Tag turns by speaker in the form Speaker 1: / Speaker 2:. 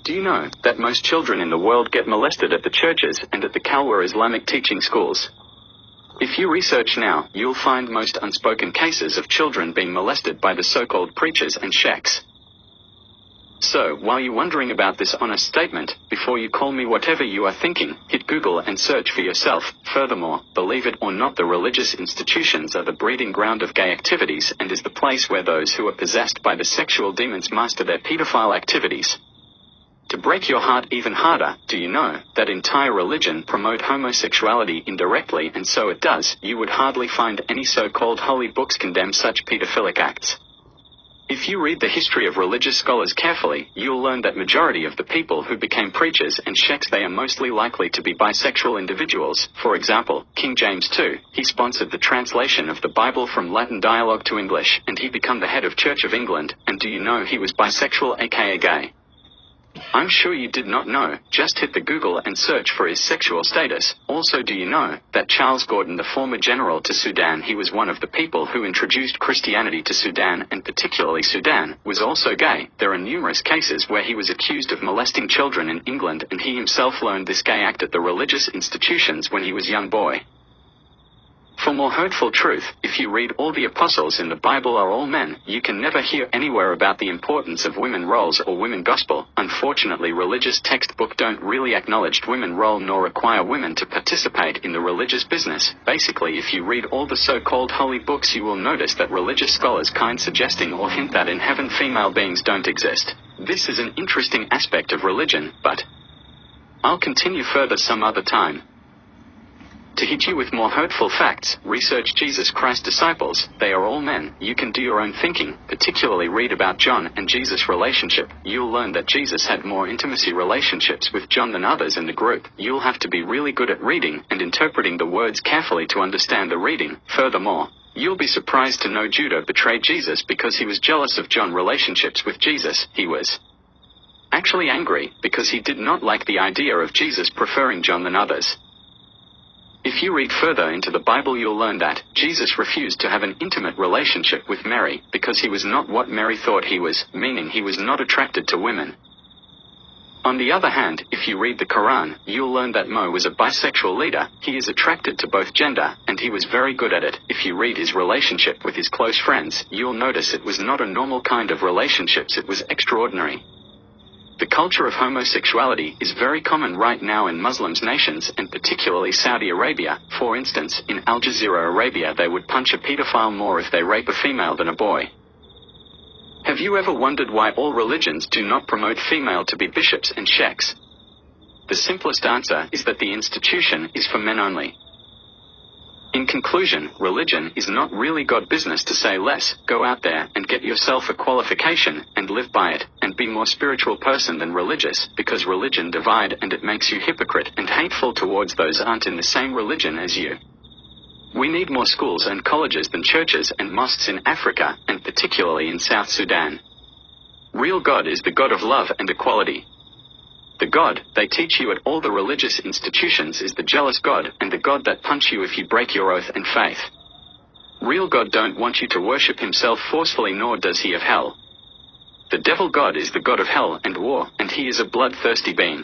Speaker 1: Do you know that most children in the world get molested at the churches and at the Kalwa Islamic teaching schools? If you research now, you'll find most unspoken cases of children being molested by the so-called preachers and sheikhs. So, while you're wondering about this honest statement, before you call me whatever you are thinking, hit Google and search for yourself. Furthermore, believe it or not, the religious institutions are the breeding ground of gay activities and is the place where those who are possessed by the sexual demons master their pedophile activities. To break your heart even harder, do you know that entire religion promote homosexuality indirectly, and so it does? You would hardly find any so-called holy books condemn such pedophilic acts. If you read the history of religious scholars carefully, you'll learn that majority of the people who became preachers and sheikhs, they are mostly likely to be bisexual individuals. For example, King James II, he sponsored the translation of the Bible from Latin dialogue to English, and he became the head of Church of England. And do you know he was bisexual, aka gay? I'm sure you did not know. Just hit the Google and search for his sexual status. Also, do you know that Charles Gordon, the former general to Sudan, he was one of the people who introduced Christianity to Sudan, and particularly Sudan, was also gay. There are numerous cases where he was accused of molesting children in England, and he himself learned this gay act at the religious institutions when he was a young boy. For more hurtful truth, if you read all the apostles in the Bible are all men, you can never hear anywhere about the importance of women roles or women gospel. Unfortunately, religious textbook don't really acknowledge women role nor require women to participate in the religious business. Basically, if you read all the so-called holy books, you will notice that religious scholars kind suggesting or hint that in heaven female beings don't exist. This is an interesting aspect of religion, but I'll continue further some other time. To hit you with more hurtful facts, research Jesus Christ disciples. They are all men. You can do your own thinking, particularly read about John and Jesus' relationship. You'll learn that Jesus had more intimacy relationships with John than others in the group. You'll have to be really good at reading and interpreting the words carefully to understand the reading. Furthermore, you'll be surprised to know Judah betrayed Jesus because he was jealous of John's relationships with Jesus. He was actually angry because he did not like the idea of Jesus preferring John than others. If you read further into the Bible, you'll learn that Jesus refused to have an intimate relationship with Mary because he was not what Mary thought he was, meaning he was not attracted to women. On the other hand, if you read the Quran, you'll learn that Mo was a bisexual leader. He is attracted to both gender, and he was very good at it. If you read his relationship with his close friends, you'll notice it was not a normal kind of relationships, it was extraordinary. The culture of homosexuality is very common right now in Muslim nations, and particularly Saudi Arabia. For instance, in Al Jazeera Arabia, they would punch a pedophile more if they rape a female than a boy. Have you ever wondered why all religions do not promote female to be bishops and sheikhs? The simplest answer is that the institution is for men only. In conclusion, religion is not really God business, to say less. Go out there and get yourself a qualification and live by it, and be more spiritual person than religious, because religion divide and it makes you hypocrite and hateful towards those aren't in the same religion as you. We need more schools and colleges than churches and mosques in Africa, and particularly in South Sudan. Real God is the God of love and equality. The God they teach you at all the religious institutions is the jealous God, and the God that punch you if you break your oath and faith. Real God don't want you to worship himself forcefully, nor does he of hell. The devil God is the God of hell and war, and he is a bloodthirsty being.